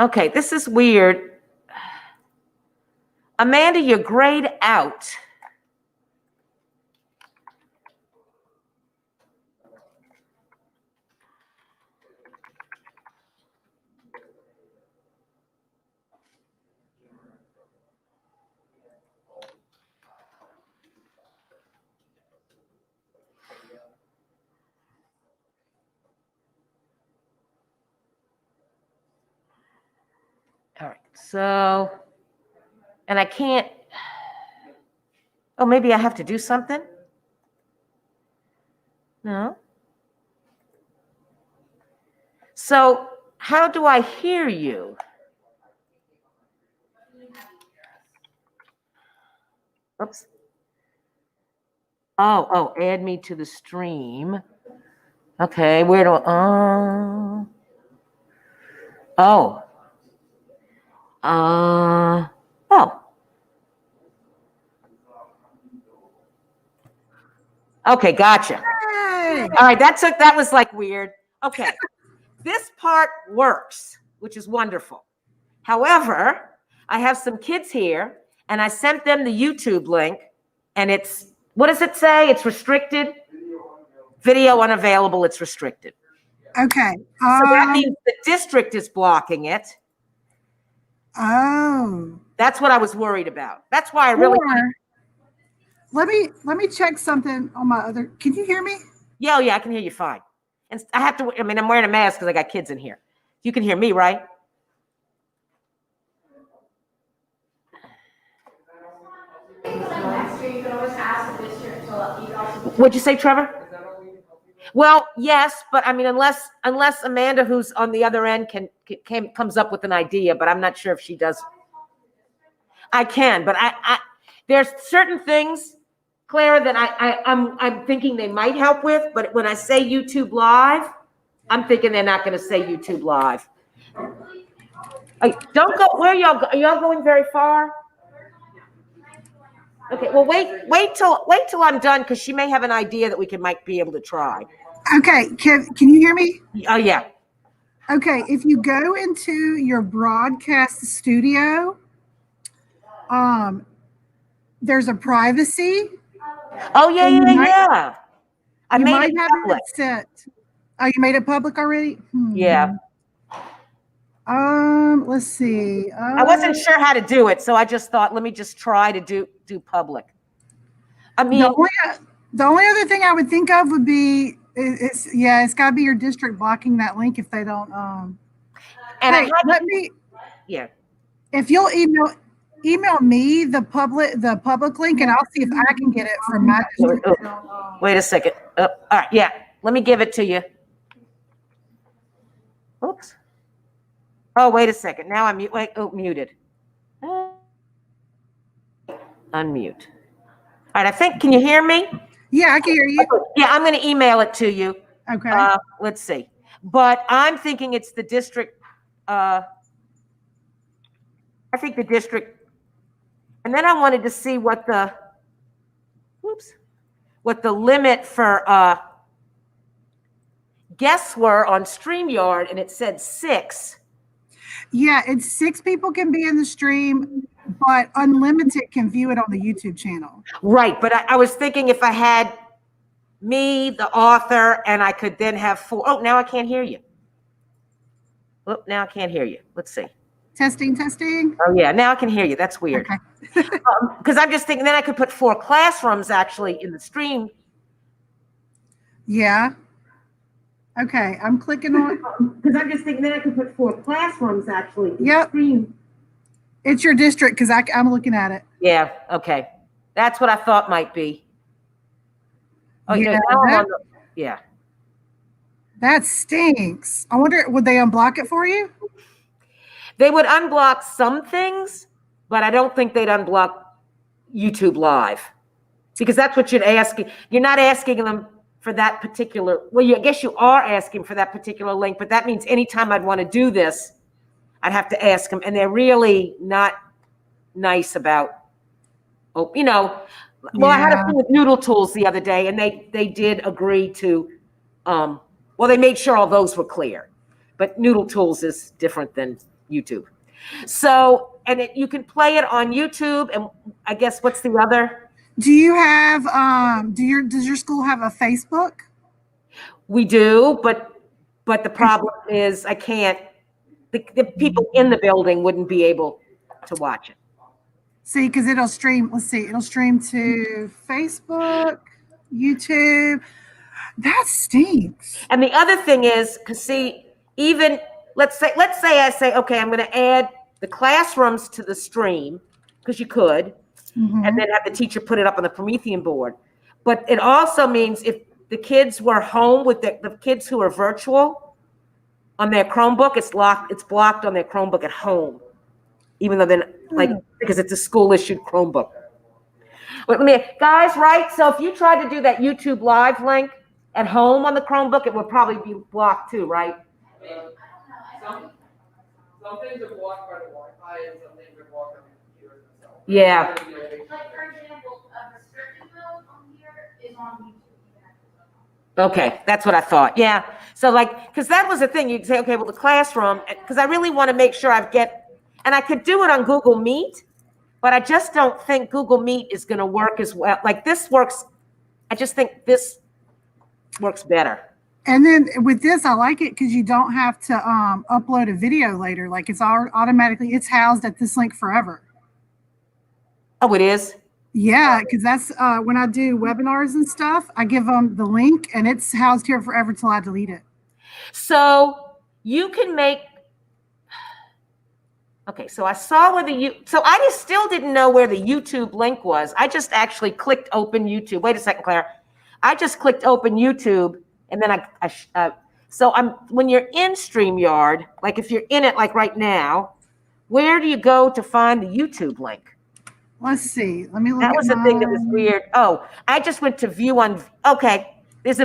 Okay, this is weird. Amanda, you're grayed out. All right, so, and I can't, oh, maybe I have to do something? No. So how do I hear you? Oops. Oh, add me to the stream. Okay, where do I, oh. Oh. Okay, gotcha. Hey. All right, that was like weird. Okay, this part works, which is wonderful. However, I have some kids here, and I sent them the YouTube link, and it's, what does it say? It's restricted. Video unavailable. It's restricted. Okay. So that means the district is blocking it. Oh. That's what I was worried about. That's why I really. Let me check something on my other. Can you hear me? Yeah, I can hear you fine. And I have to. I mean, I'm wearing a mask because I got kids in here. You can hear me, right? What'd you say, Trevor? Well, yes, but I mean, unless Amanda, who's on the other end, comes up with an idea, but I'm not sure if she does. I can, but I there's certain things, Clara, that I'm thinking they might help with, but when I say YouTube Live, I'm thinking they're not going to say YouTube Live. Don't go. Where are y'all going very far? Okay, well, wait till I'm done, because she may have an idea that we might be able to try. Okay, can you hear me? Oh, yeah. Okay, if you go into your broadcast studio, there's a privacy. Oh, yeah. I made it public. Set. Oh, you made it public already? Yeah. Let's see. I wasn't sure how to do it, so I just thought, let me just try to do public. I mean, the only other thing I would think of would be, it's got to be your district blocking that link if they don't. And hey, yeah. If you'll email me the public link, and I'll see if I can get it from my district. Wait a second. All right, yeah. Let me give it to you. Oops. Oh, wait a second. Now I'm muted. Unmute. All right, I think, can you hear me? Yeah, I can hear you. Yeah, I'm going to email it to you. Okay. Let's see. But I'm thinking it's the district. I think the district. And then I wanted to see what the limit for guests were on StreamYard, and it said 6. Yeah, it's 6 people can be in the stream, but unlimited can view it on the YouTube channel. Right, but I was thinking if I had me, the author, and I could then have 4. Oh, now I can't hear you. Oh, now I can't hear you. Let's see. Testing. Oh, yeah, now I can hear you. That's weird. Okay. Because I'm just thinking then I could put 4 classrooms actually in the stream. Yeah. Okay, I'm clicking on. Because I'm just thinking then I could put 4 classrooms actually in the stream. It's your district, because I'm looking at it. Yeah, okay. That's what I thought might be. Oh, yeah. That stinks. I wonder, would they unblock it for you? They would unblock some things, but I don't think they'd unblock YouTube Live, because that's what you're asking. You're not asking them for that particular, I guess you are asking for that particular link, but that means anytime I'd want to do this, I'd have to ask them, and they're really not nice about, I had a thing with Noodle Tools the other day, and they did agree to, they made sure all those were clear, but Noodle Tools is different than YouTube. So, and you can play it on YouTube. And I guess what's the other? Do you have, does your school have a Facebook? We do, but the problem is I can't, the people in the building wouldn't be able to watch it. See, because it'll stream, let's see, it'll stream to Facebook, YouTube. That stinks. And the other thing is, because see, even let's say I say, okay, I'm going to add the classrooms to the stream, because you could, and then have the teacher put it up on the Promethean board. But it also means if the kids were home with the kids who are virtual on their Chromebook, it's blocked on their Chromebook at home, even though they're because it's a school issued Chromebook. But guys, right? So if you tried to do that YouTube live link at home on the Chromebook, it would probably be blocked too, right? Some things are blocked by the Wi-Fi and some things are blocked on the computers themselves. Yeah. Like, for example, a restricted mode on here is on YouTube. Okay, that's what I thought. Yeah. So because that was the thing. You'd say, okay, well, the classroom, because I really want to make sure and I could do it on Google Meet, but I just don't think Google Meet is going to work as well. Like this works. I just think this works better. And then with this, I like it because you don't have to upload a video later. Like it's it's housed at this link forever. Oh, it is? Yeah, because that's when I do webinars and stuff, I give them the link and it's housed here forever till I delete it. So you can make, okay, so I saw where so I just still didn't know where the YouTube link was. I just actually clicked open YouTube. Wait a second, Claire. I just clicked open YouTube and then when you're in StreamYard, like if you're in it like right now, where do you go to find the YouTube link? Let's see. Let me look. That was the thing that was weird. Oh, I just went to view on. Okay, there's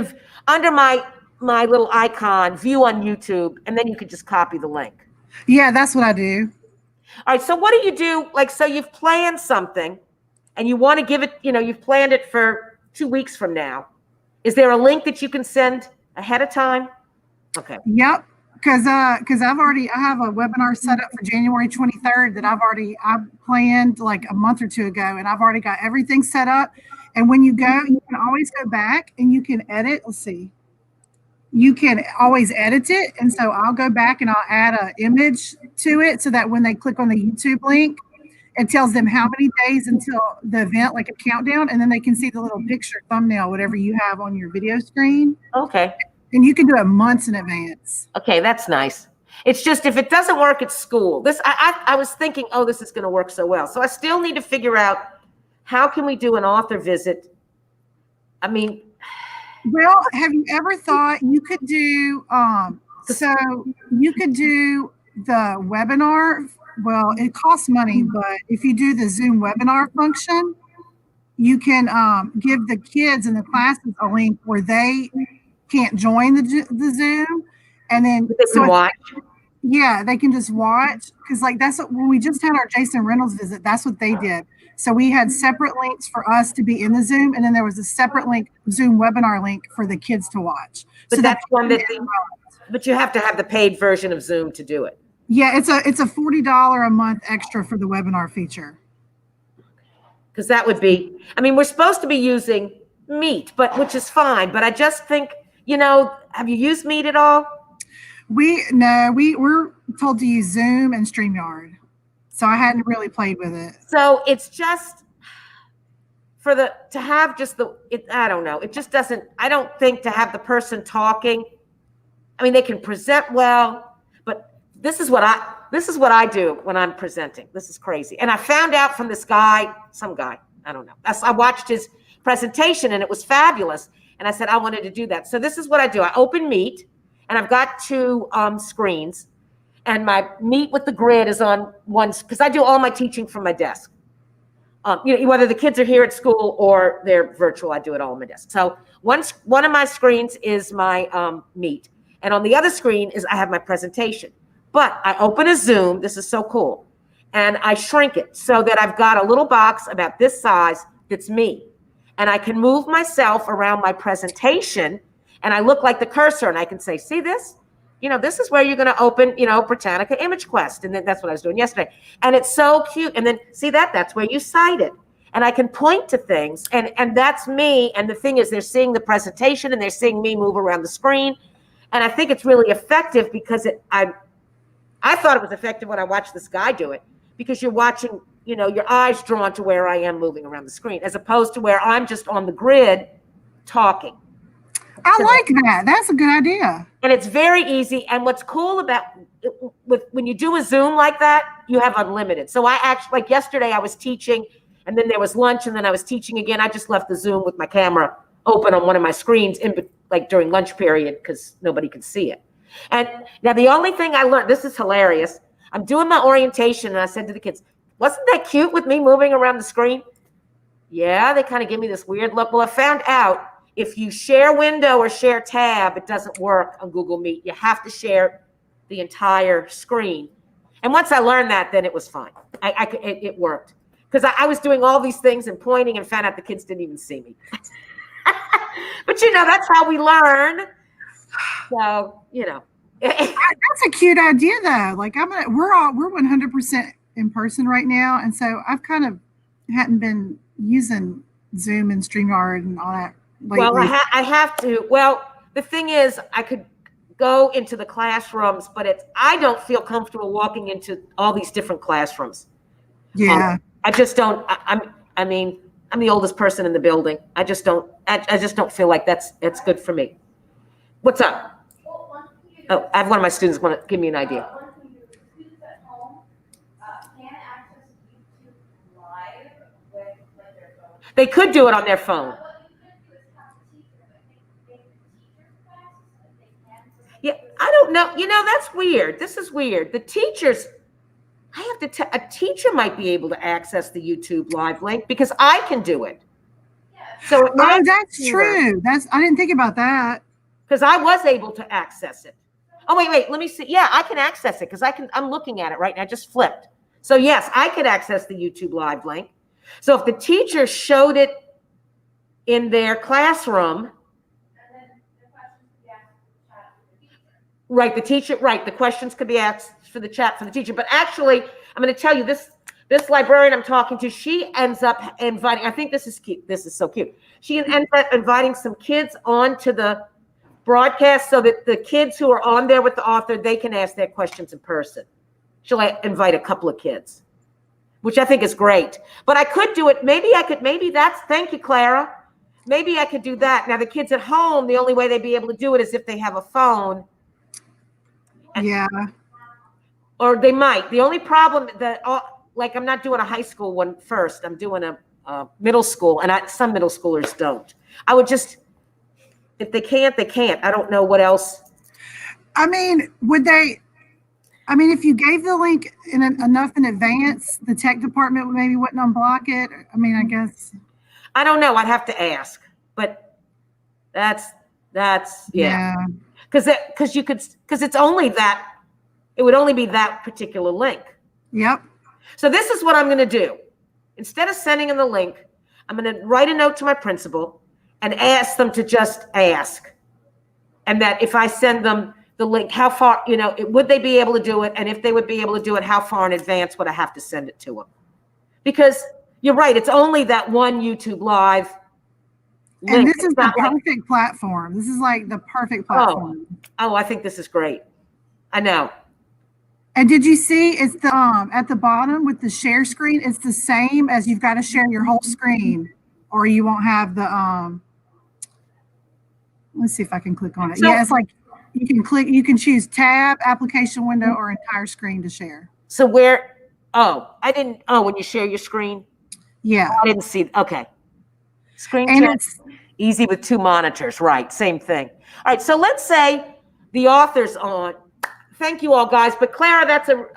under my little icon, view on YouTube, and then you could just copy the link. Yeah, that's what I do. All right. So what do you do? Like, so you've planned something, and you want to give it. You've planned it for 2 weeks from now. Is there a link that you can send ahead of time? Okay. Yep. Because I have a webinar set up for January 23rd that I planned like a month or two ago, and I've already got everything set up. And when you go, you can always go back and you can edit. Let's see. You can always edit it. And so I'll go back and I'll add an image to it so that when they click on the YouTube link, it tells them how many days until the event, like a countdown, and then they can see the little picture thumbnail, whatever you have on your video screen. Okay. And you can do it months in advance. Okay, that's nice. It's just if it doesn't work at school, I was thinking, oh, this is going to work so well. So I still need to figure out how can we do an author visit. I mean, well, have you ever thought you could do so you could do the webinar? Well, it costs money, but if you do the Zoom webinar function, you can give the kids in the classes a link where they can't join the Zoom, and then they can watch. Yeah, they can just watch, because like that's what, when we just had our Jason Reynolds visit, that's what they did. So we had separate links for us to be in the Zoom, and then there was a separate link, Zoom webinar link for the kids to watch. But so that's one but you have to have the paid version of Zoom to do it. Yeah, it's a $40 a month extra for the webinar feature. Because that would be, I mean, we're supposed to be using Meet, which is fine. But I just think, have you used Meet at all? We're told to use Zoom and StreamYard. So I hadn't really played with it. So it's just I don't know. It just doesn't, I don't think to have the person talking. I mean, they can present well, but this is what I do when I'm presenting. This is crazy. And I found out from this guy, some guy, I don't know. I watched his presentation and it was fabulous. And I said, I wanted to do that. So this is what I do. I open Meet and I've got two screens, and my Meet with the grid is on one, because I do all my teaching from my desk. Whether the kids are here at school or they're virtual, I do it all on my desk. So one of my screens is my Meet. And on the other screen I have my presentation. But I open a Zoom, this is so cool, and I shrink it so that I've got a little box about this size that's me. And I can move myself around my presentation, and I look like the cursor, and I can say, see this? this is where you're going to open, Britannica Image Quest. And then that's what I was doing yesterday. And it's so cute. And then see that's where you cite it. And I can point to things, and that's me. And the thing is, they're seeing the presentation and they're seeing me move around the screen. And I think it's really effective because I thought it was effective when I watched this guy do it, because you're watching, your eyes drawn to where I am moving around the screen, as opposed to where I'm just on the grid talking. I like that. That's a good idea. And it's very easy. And what's cool about when you do a Zoom like that, you have unlimited. So I actually, like yesterday, I was teaching, and then there was lunch, and then I was teaching again. I just left the Zoom with my camera open on one of my screens during lunch period, because nobody could see it. And now the only thing I learned, this is hilarious. I'm doing my orientation, and I said to the kids, wasn't that cute with me moving around the screen? Yeah, they kind of give me this weird look. Well, I found out if you share window or share tab, it doesn't work on Google Meet. You have to share the entire screen. And once I learned that, then it was fine. It worked. Because I was doing all these things and pointing and found out the kids didn't even see me. But, that's how we learn. So, That's a cute idea, though. Like we're 100% in person right now, and so I've kind of hadn't been using Zoom and StreamYard and all that lately. Well, I have to. Well, the thing is, I could go into the classrooms, but I don't feel comfortable walking into all these different classrooms. Yeah. I just don't. I'm the oldest person in the building. I just don't feel like that's good for me. What's up? Well, one thing you do- Oh, I have one of my students want to give me an idea. One thing you do, students at home can access YouTube Live with their phone. They could do it on their phone. What you could do is have the teachers, I think, make teachers classes if they can. Yeah, I don't know. That's weird. This is weird. The teachers, I have to a teacher might be able to access the YouTube Live link because I can do it. Yeah. So it might That's true. I didn't think about that. because I was able to access it. Oh, wait, let me see. Yeah, I can access it because I'm looking at it right now. I just flipped. So yes, I could access the YouTube Live link. So if the teacher showed it in their classroom, And then the questions can be asked in the chat with the teacher. right, the questions could be asked for the chat for the teacher. But actually, I'm going to tell you this librarian I'm talking to, she ends up inviting, I think this is cute. This is so cute. She ends up inviting some kids onto the broadcast so that the kids who are on there with the author, they can ask their questions in person. She'll invite a couple of kids, which I think is great. But I could do it. Thank you, Clara. Maybe I could do that. Now, the kids at home, the only way they'd be able to do it is if they have a phone. Yeah. Or they might. The only problem I'm not doing a high school one first. I'm doing a middle school, and some middle schoolers don't. I would just, if they can't, they can't. I don't know what else. If you gave the link enough in advance, the tech department wouldn't unblock it. I guess. I don't know. I'd have to ask, but that's yeah. Because it's only that. It would only be that particular link. Yep. So this is what I'm going to do. Instead of sending them the link, I'm going to write a note to my principal and ask them to just ask. And that if I send them the link, how far, would they be able to do it? And if they would be able to do it, how far in advance would I have to send it to them? Because you're right, it's only that one YouTube Live link. And this is the perfect platform. This is like the perfect platform. Oh, I think this is great. I know. And did you see it's the at the bottom with the share screen? It's the same as you've got to share your whole screen, or you won't have the Let's see if I can click on it. Yeah, it's like you can choose tab, application window, or entire screen to share. So when you share your screen? Yeah. I didn't see. Okay. Screen And share, it's easy with two monitors, right? Same thing. All right. So let's say the author's on. Thank you all, guys. But Clara, that's a good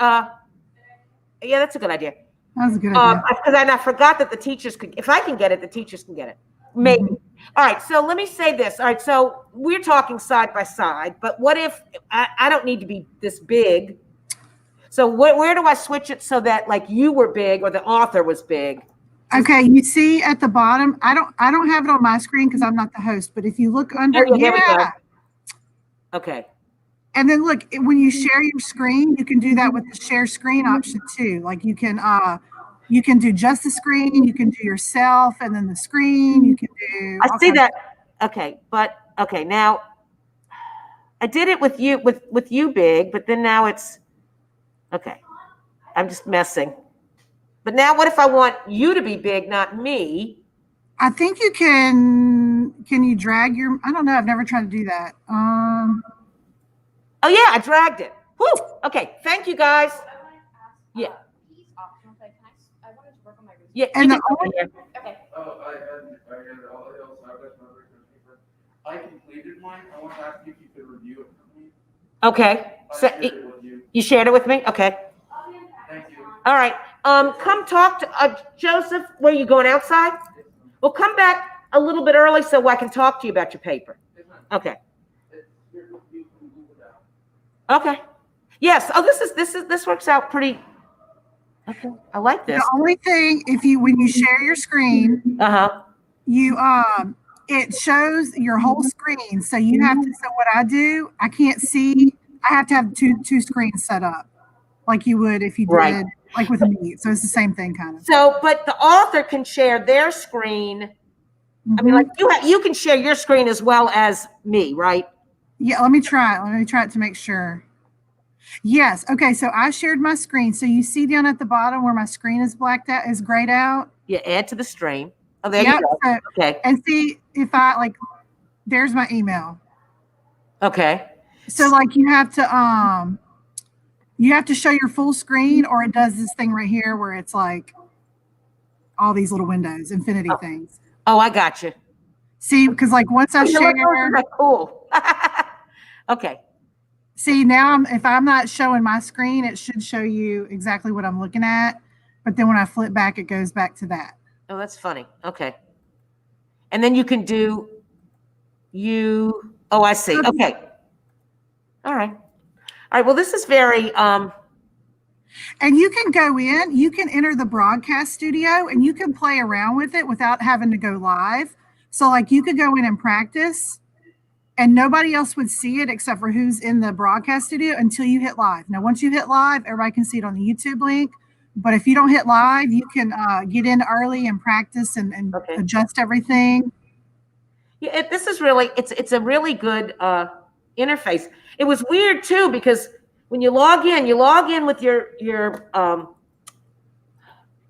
idea. that was a good idea. Because I forgot that the teachers could, if I can get it, the teachers can get it. Maybe. Mm-hmm. All right. So let me say this. All right. So we're talking side by side, but what if I don't need to be this big? So where do I switch it so that like you were big or the author was big? Okay, you see at the bottom, I don't have it on my screen because I'm not the host, but if you look under, There we go. yeah. Okay. And then look, when you share your screen, you can do that with the share screen option too. Like you can do just the screen, you can do yourself and then the screen, you can do I all see kinds that. Okay, but okay, now I did it with you big, but then now it's okay. I'm just messing. But now what if I want you to be big, not me? I think you can you drag your, I don't know, I've never tried to do that. Oh yeah, I dragged it. Woo! Okay, thank you guys. I wanted to ask, Yeah. P's optional, but can I wanted to work on my research. Yeah, And you the can go only- in here. Okay. Oh, I also have this another paper. I completed mine. I want to ask you if you could review it for me. Okay. I So, shared it with you. you shared it with me? Okay. Thank you. All right. Come talk to Joseph. Where you going outside? Well, come back a little bit early so I can talk to you about your paper. Okay. Okay. Yes. Oh, this works out pretty. Okay. I like this. The only thing, when you share your screen, Uh-huh. you it shows your whole screen. So you have to, so what I do, I can't see, I have to have two screens set up like you would if you did Right. like with me. So it's the same thing kind of. So, but the author can share their screen. I mean, Mhm. like you can share your screen as well as me, right? Yeah, let me try it. Let me try it to make sure. Yes. Okay. So I shared my screen. So you see down at the bottom where my screen is blacked out, is grayed out. Yeah, add to the stream. Oh, there Yep. you go. So, Okay. and see if I there's my email. Okay. So like you have to show your full screen, or it does this thing right here where it's like all these little windows, infinity things. Oh, I got you. See, because like once I Oh, yeah, share, those are cool. Okay. see now if I'm not showing my screen, it should show you exactly what I'm looking at. But then when I flip back, it goes back to that. Oh, that's funny. Okay. And then you can do you. Oh, I see. Okay. All right. All right. Well, this is very And you can go in, you can enter the broadcast studio and you can play around with it without having to go live. So like you could go in and practice and nobody else would see it except for who's in the broadcast studio until you hit live. Now, once you hit live, everybody can see it on the YouTube link. But if you don't hit live, you can get in early and practice and Okay. adjust everything. yeah, this is really it's a really good interface. It was weird too because when you log in with your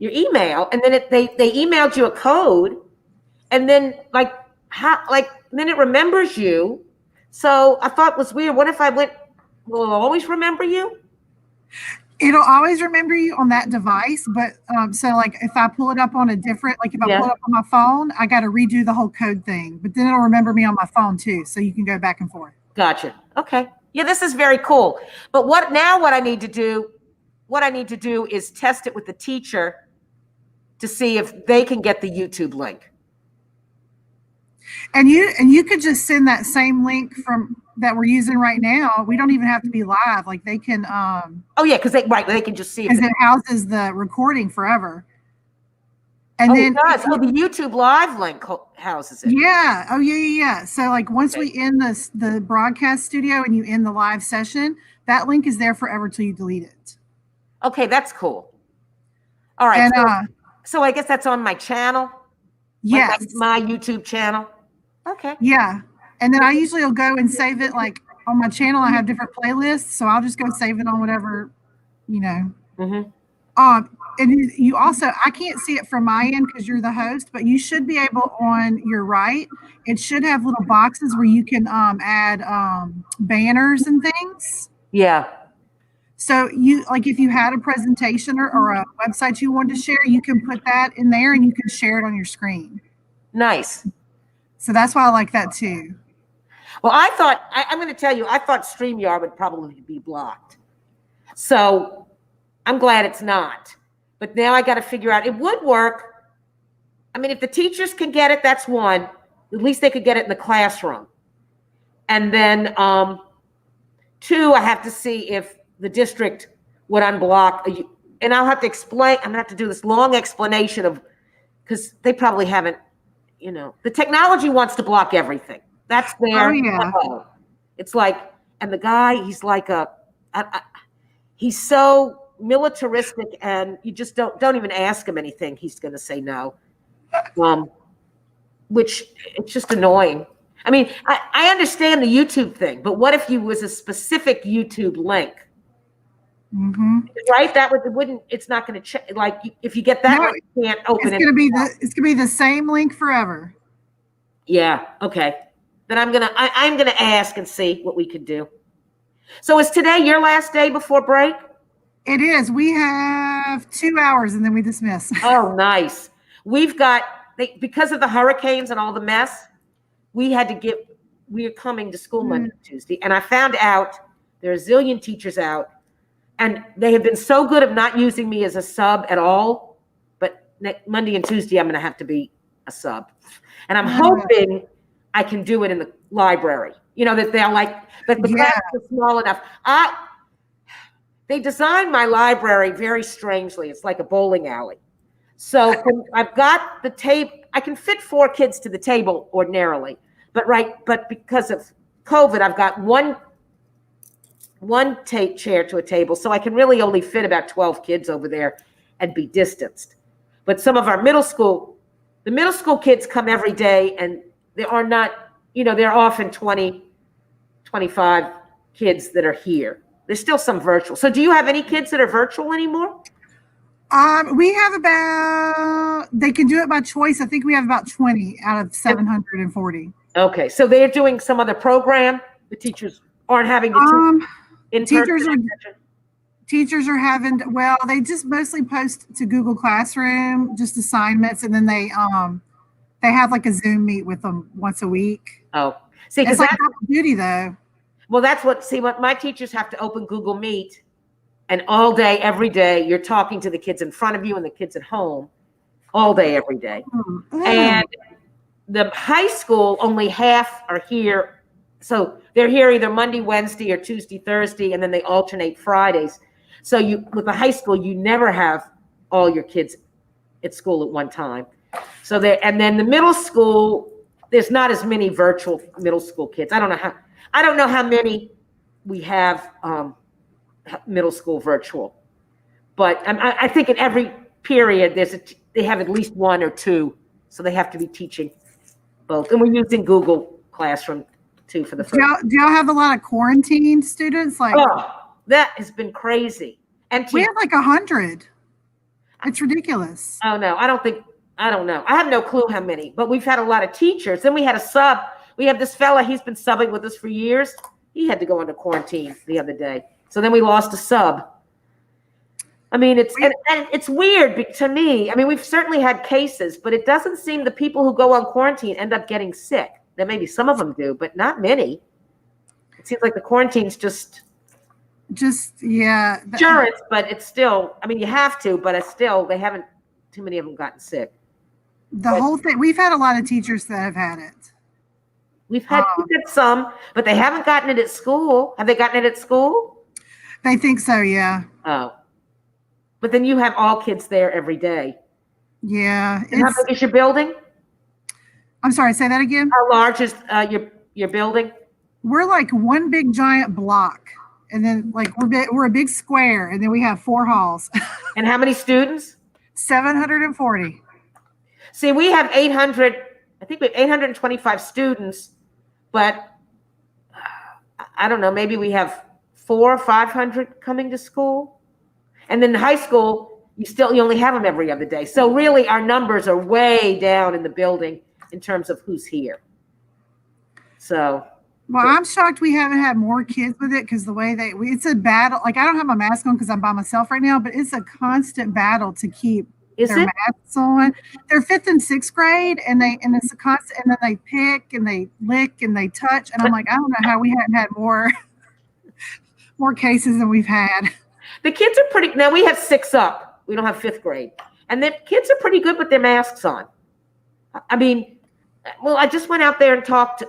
email, and then they emailed you a code, and then then it remembers you. So I thought it was weird. What if I went? Will it always remember you? It'll always remember you on that device, but so like if I pull it up on a different, like if I Yeah. pull it up on my phone, I got to redo the whole code thing. But then it'll remember me on my phone too, so you can go back and forth. Gotcha. Okay. Yeah, this is very cool. But what I need to do is test it with the teacher to see if they can get the YouTube link. And you could just send that same link from that we're using right now. We don't even have to be live. Like they can Oh yeah, because they can just see because if it houses the recording forever. And oh, then it does. Oh, the YouTube live link houses it. yeah, oh yeah. So like once Okay. we end the broadcast studio and you end the live session, that link is there forever till you delete it. Okay, that's cool. All right. And So I guess that's on my channel. yes. Like my YouTube channel. Okay. Yeah. And then I usually will go and save it like on my channel. I have different playlists. So I'll just go save it on whatever, you know. Mm-hmm. And you also, I can't see it from my end because you're the host, but you should be able on your right. It should have little boxes where you can add banners and things. Yeah. So you like if you had a presentation or a website you wanted to share, you can put that in there and you can share it on your screen. Nice. So that's why I like that too. Well, I'm going to tell you, I thought StreamYard would probably be blocked. So I'm glad it's not. But now I got to figure out, it would work. I mean, if the teachers can get it, that's one. At least they could get it in the classroom. And then two, I have to see if the district would unblock. And I'll have to explain, I'm going to have to do this long explanation of, because they probably haven't, the technology wants to block everything. That's their Oh, yeah. MO. It's like, And the guy, he's like he's so militaristic, and you just don't even ask him anything. He's going to say no. Which it's just annoying. I mean, I understand the YouTube thing, but what if you was a specific YouTube link? Mm-hmm. Right? It's not going to check. Like if you get that No, one, you can't open It's it. gonna be the same link forever. Yeah. Okay. Then I'm gonna ask and see what we could do. So is today your last day before break? It is. We have 2 hours and then we dismiss. Oh, nice. We've got because of the hurricanes and all the mess. We are coming to school Monday and Tuesday, and I found out there are a zillion teachers out, and they have been so good of not using me as a sub at all. But Monday and Tuesday, I'm going to have to be a sub, and I'm hoping I can do it in the library. You know that they're like, but the classes are small enough. They designed my library very strangely. It's like a bowling alley. So I've got the table. I can fit 4 kids to the table ordinarily, but because of COVID, I've got one chair to a table, so I can really only fit about 12 kids over there and be distanced. But some of our the middle school kids come every day, and they are not, they're often 20, 25 kids that are here. There's still some virtual. So do you have any kids that are virtual anymore? We have they can do it by choice. I think we have about 20 out of 740. Okay. So they're doing some other program. The teachers aren't having to teachers are having, well, they just mostly post to Google Classroom, just assignments. And then they have like a Zoom meet with them once a week. Oh, see, it's like double duty though. Well, what my teachers have to open Google Meet, and all day, every day, you're talking to the kids in front of you and the kids at home all day, every day. Mm-hmm. And the high school, only half are here. So they're here either Monday, Wednesday, or Tuesday, Thursday, and then they alternate Fridays. So with the high school, you never have all your kids at school at one time. So and then the middle school, there's not as many virtual middle school kids. I don't know how many we have middle school virtual, but I think in every period they have at least 1 or 2, so they have to be teaching both. And we're using Google Classroom too for the first. Do y'all have a lot of quarantined students? That has been crazy. And we have like 100. It's ridiculous. Oh no, I don't know. I have no clue how many, but we've had a lot of teachers. Then we had a sub. We have this fella, he's been subbing with us for years. He had to go into quarantine the other day. So then we lost a sub. I mean, it's weird to me. I mean, we've certainly had cases, but it doesn't seem the people who go on quarantine end up getting sick. Then maybe some of them do, but not many. It seems like the quarantine's just insurance, but it's still, I mean, you have to, but it's still, they haven't, too many of them gotten sick. Whole thing, we've had a lot of teachers that have had it. We've had some, but they haven't gotten it at school. Have they gotten it at school? I think so, yeah. Oh. But then you have all kids there every day. Yeah. And how big is your building? I'm sorry, say that again? How large is your building? We're like one big giant block. And then like we're a big square, and then we have 4 halls. And how many students? 740. See, we have 800, I think we have 825 students, but I don't know, maybe we have 400 or 500 coming to school. And then the high school, you only have them every other day. So really our numbers are way down in the building in terms of who's here. So. Well, I'm shocked we haven't had more kids with it, because the way it's a battle. Like, I don't have my mask on because I'm by myself right now, but it's a constant battle to keep their masks on. They're 5th and 6th grade, and it's a constant, and then they pick and they lick and they touch. And I'm like, I don't know how we hadn't had more cases than we've had. The kids are now we have 6 up. We don't have 5th grade. And the kids are pretty good with their masks on. I mean, well, I just went out there and talked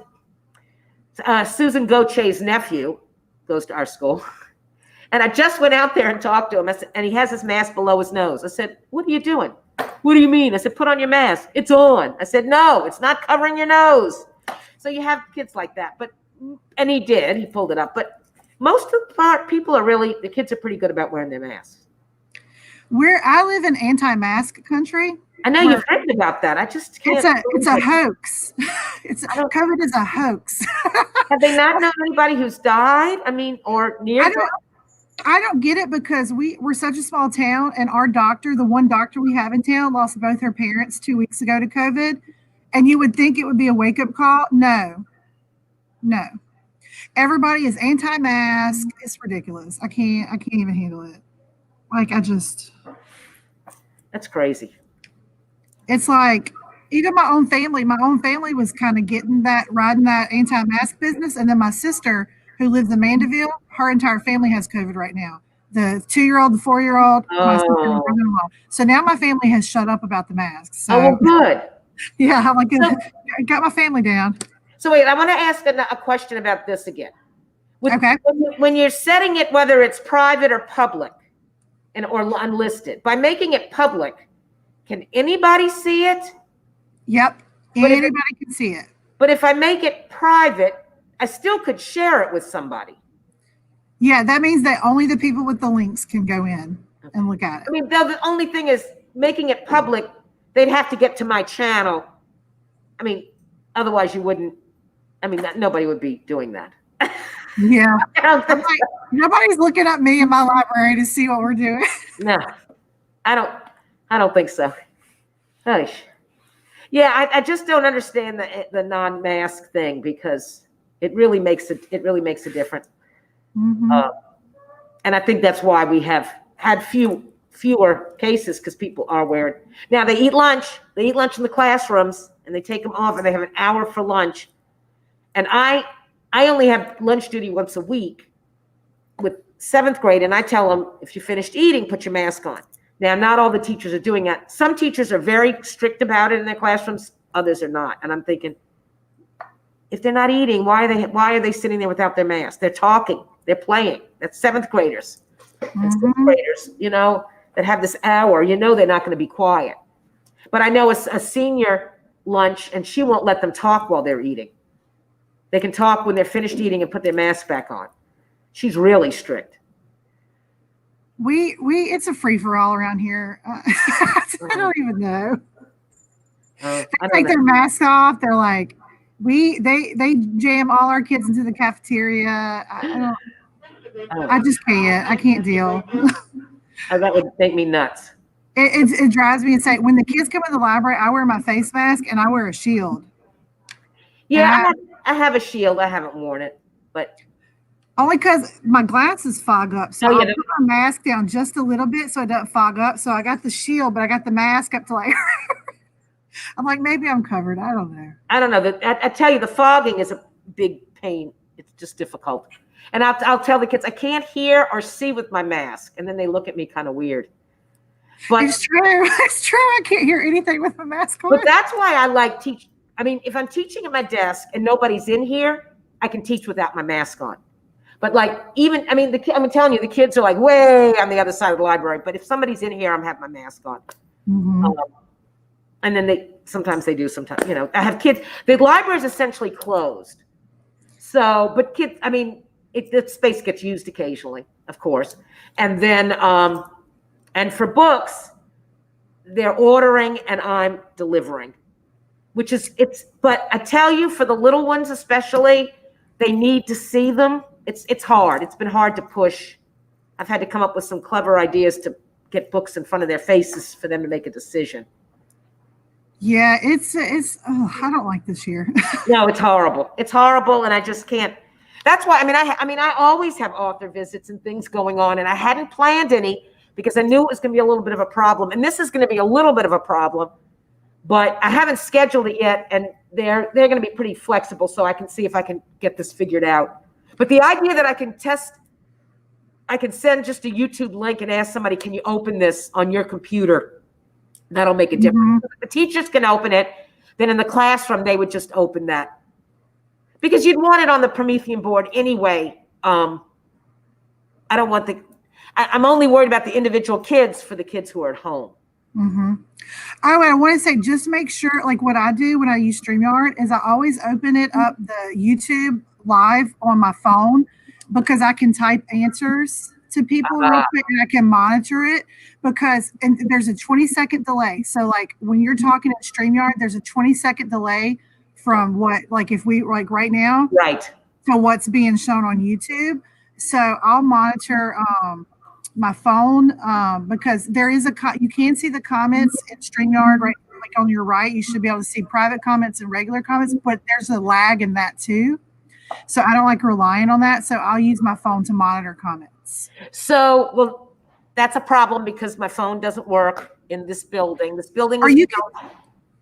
to Susan Gautier's nephew, goes to our school. And I just went out there and talked to him. I said, and he has his mask below his nose. I said, what are you doing? What do you mean? I said, put on your mask. It's on. I said, no, it's not covering your nose. So you have kids like that. And he did. He pulled it up. But most of the people are really, the kids are pretty good about wearing their masks. Where I live in anti-mask country. I know you've written about that. I just can't. It's a hoax. COVID is a hoax. Have they not known anybody who's died? I mean, or near death? I don't get it because we're such a small town, and our doctor, the one doctor we have in town, lost both her parents 2 weeks ago to COVID. And you would think it would be a wake-up call. No. Everybody is anti-mask. It's ridiculous. I can't even handle it. Like, That's crazy. It's like, even my own family was kind of riding that anti-mask business. And then my sister, who lives in Mandeville, her entire family has COVID right now. The 2-year-old, the 4-year-old, my sister and brother-in-law. So now my family has shut up about the masks. So, well, good. Yeah, I'm like, I got my family down. So wait, I want to ask a question about this again. Okay. When you're setting it, whether it's private or public or unlisted, by making it public, can anybody see it? Yep. Anybody can see it. But if I make it private, I still could share it with somebody. Yeah, that means that only the people with the links can go in and look at it. I mean, the only thing is making it public, they'd have to get to my channel. I mean, otherwise you wouldn't, nobody would be doing that. Yeah. Nobody's looking at me in my library to see what we're doing. No, I don't think so. Gosh. Yeah, I just don't understand the non-mask thing because it really makes a difference. Mm-hmm. And I think that's why we have had fewer cases because people are wearing. Now they eat lunch in the classrooms and they take them off and they have an hour for lunch. And I only have lunch duty once a week with 7th grade, and I tell them, if you finished eating, put your mask on. Now, not all the teachers are doing that. Some teachers are very strict about it in their classrooms. Others are not. And I'm thinking, if they're not eating, why are they sitting there without their mask? They're talking. They're playing. That's 7th graders. That's 5th graders, that have this hour. They're not going to be quiet. But I know a senior lunch, and she won't let them talk while they're eating. They can talk when they're finished eating and put their mask back on. She's really strict. It's a free for all around here. I don't even know. They take their masks off. They're like, they jam all our kids into the cafeteria. I just can't. I can't deal. That would make me nuts. It drives me insane. When the kids come in the library, I wear my face mask and I wear a shield. Yeah, I have a shield. I haven't worn it, but only because my glasses fog up. So I put my mask down just a little bit so it doesn't fog up. So I got the shield, but I got the mask up to like. I'm like, maybe I'm covered. I don't know. I don't know. I tell you, the fogging is a big pain. It's just difficult. And I'll tell the kids, I can't hear or see with my mask. And then they look at me kind of weird. But it's true. It's true. I can't hear anything with my mask on. But that's why I like teach. I mean, if I'm teaching at my desk and nobody's in here, I can teach without my mask on. But I'm telling you, the kids are like way on the other side of the library. But if somebody's in here, I'm having my mask on. Mm-hmm. And then sometimes they do. Sometimes, I have kids. The library is essentially closed. So, but kids, the space gets used occasionally, of course. And then, and for books, they're ordering and I'm delivering. But I tell you, for the little ones especially, they need to see them. It's hard. It's been hard to push. I've had to come up with some clever ideas to get books in front of their faces for them to make a decision. Yeah, I don't like this year. No, it's horrible. It's horrible, and I just can't. That's why, I always have author visits and things going on, and I hadn't planned any because I knew it was going to be a little bit of a problem, and this is going to be a little bit of a problem. But I haven't scheduled it yet, and they're going to be pretty flexible, so I can see if I can get this figured out. But the idea that I can send just a YouTube link and ask somebody, can you open this on your computer? That'll make a difference. Mm-hmm. The teachers can open it. Then in the classroom, they would just open that. Because you'd want it on the Promethean board anyway. I don't want I'm only worried about the individual kids for the kids who are at home. Mm-hmm. I want to say, just make sure, like what I do when I use StreamYard is I always open it up the YouTube live on my phone, because I can type answers to people real quick and I can monitor it and there's a 20-second delay. So like when you're talking at StreamYard, there's a 20-second delay from what, like if we like right now, Right. to what's being shown on YouTube. So I'll monitor my phone because there is you can see the comments in StreamYard right like on your right. You should be able to see private comments and regular comments, but there's a lag in that too. So I don't like relying on that. So I'll use my phone to monitor comments. So, well, that's a problem because my phone doesn't work in this building. This building Or is you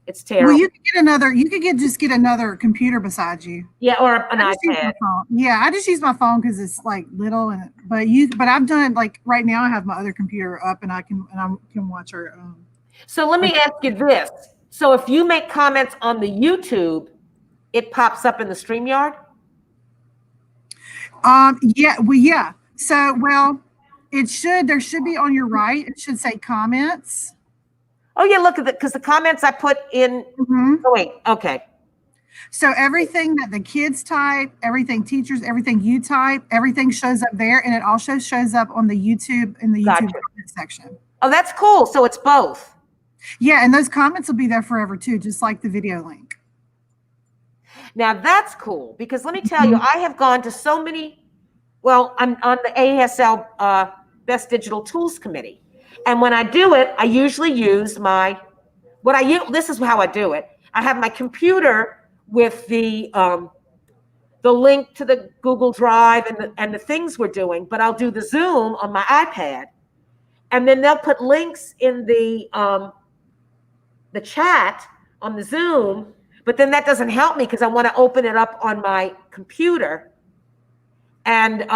it's terrible. Well, you could get another. You could just get another computer beside you. Yeah, or an I just use my iPad. phone. Yeah, I just use my phone because it's like little, but I've done it like right now. I have my other computer up, and I can watch our. So let me ask you this. So if you make comments on the YouTube, it pops up in the StreamYard? Yeah. Well, yeah. So, well, there should be on your right. It should say comments. Oh yeah, look at it, because the comments I put in. Mm-hmm. Oh wait, okay. So everything that the kids type, everything teachers, everything you type, everything shows up there, and it also shows up on the YouTube in the Gotcha. YouTube comment section. Oh, that's cool. So it's both. Yeah, and those comments will be there forever too, just like the video link. Now that's cool because let me tell you, I have gone to so many. Well, I'm on the ASL Best Digital Tools Committee, and when I do it, I usually use this is how I do it. I have my computer with the link to the Google Drive and the things we're doing, but I'll do the Zoom on my iPad, and then they'll put links in the chat on the Zoom, but then that doesn't help me because I want to open it up on my computer. And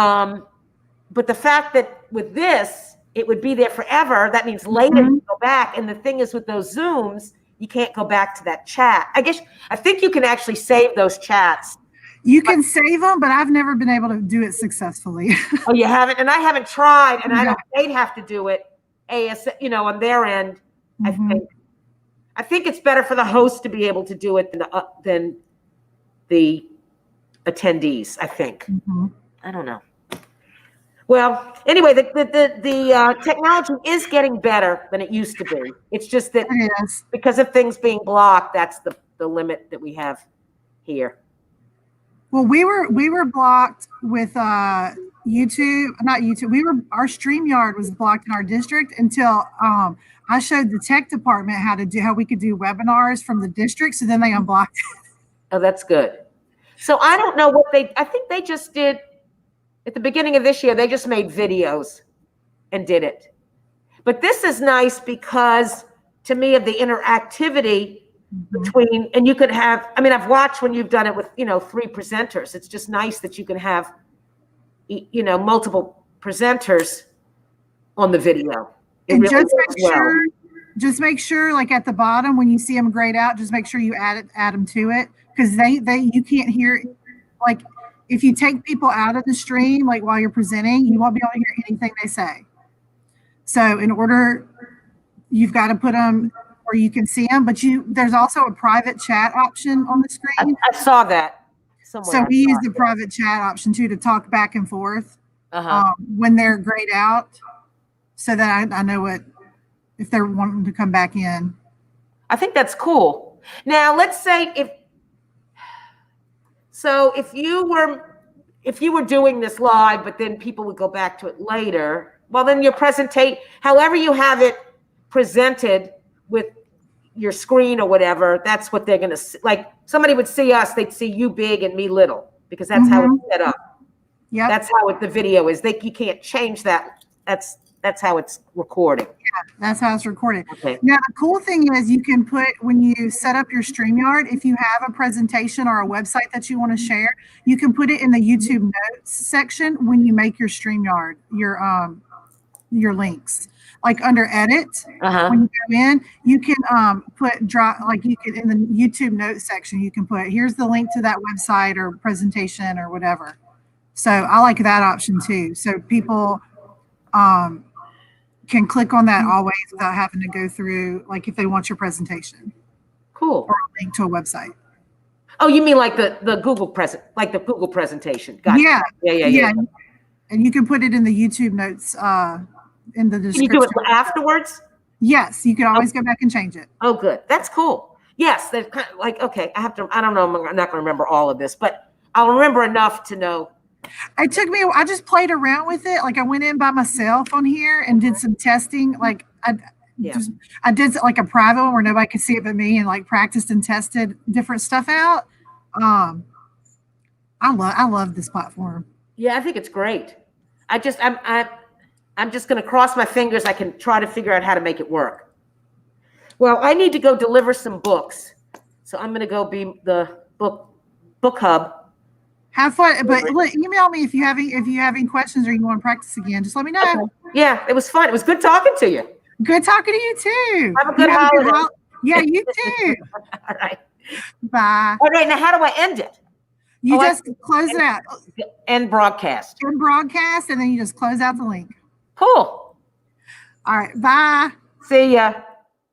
but the fact that with this, it would be there forever, that means later you go back. And the thing is with those Zooms, you can't go back to that chat. I think you can actually save those chats. You can save them, but I've never been able to do it successfully. Oh, you haven't? And I haven't tried, and they'd have to do it on their end, I think. I think it's better for the host to be able to do it than the attendees, I think. I don't know. Well, anyway, the technology is getting better than it used to be. It's just that because of things being blocked, that's the limit that we have here. Well, we were blocked with YouTube, not YouTube. Our StreamYard was blocked in our district until I showed the tech department how we could do webinars from the district. So then they unblocked it. Oh, that's good. So I don't know I think they just did at the beginning of this year, they just made videos and did it. But this is nice because to me of the interactivity between, and you could have, I've watched when you've done it with, 3 presenters. It's just nice that you can have, multiple presenters on the video. And really just make sure, like at the bottom when you see them grayed out, just make sure you add them to it because you can't hear, like if you take people out of the stream, like while you're presenting, you won't be able to hear anything they say. So you've got to put them where you can see them, but there's also a private chat option on the screen. I saw that somewhere. So we use the private chat option too to talk back and forth when they're grayed out, so that I know if they're wanting to come back in. I think that's cool. Now, let's say if you were doing this live, but then people would go back to it later, well, then however you have it presented with your screen or whatever, that's what they're going to see. Like somebody would see us, they'd see you big and me little because that's how it's set up. Yeah, that's how the video is. You can't change that. That's how it's recording. Yeah, that's how it's recorded. Okay. Now, the cool thing is you can when you set up your StreamYard, if you have a presentation or a website that you want to share, you can put it in the YouTube notes section when you make your StreamYard, your links. Like under edit, when you go in, you can in the YouTube notes section, you can put, here's the link to that website or presentation or whatever. So I like that option too. So people can click on that always without having to go through, like if they want your presentation. Cool. Or a link to a website. Oh, you mean like the Google presentation? Gotcha. Yeah. And you can put it in the YouTube notes, in the Can you do it description. afterwards? Yes, you can always go back and change it. Oh, good. That's cool. Yes, they're kind of like, okay, I don't know, I'm not gonna remember all of this, but I'll remember enough to know. It took me, I just played around with it. Like I went in by myself on here and did some testing. Like Yeah. I did like a private one where nobody could see it but me, and like practiced and tested different stuff out. I love this platform. Yeah, I think it's great. I'm just gonna cross my fingers. I can try to figure out how to make it work. Well, I need to go deliver some books, so I'm gonna go be the book hub. Have fun, but email me if you have any questions or you want to practice again. Just let me know. Okay. Yeah, it was fun. It was good talking to you. Good talking to you too. Have a good holiday. Yeah, you too. All right. Bye. All right. Now, how do I end it? You Oh, just close it out. End broadcast. End broadcast, and then you just close out the link. Cool. All right. Bye. See ya.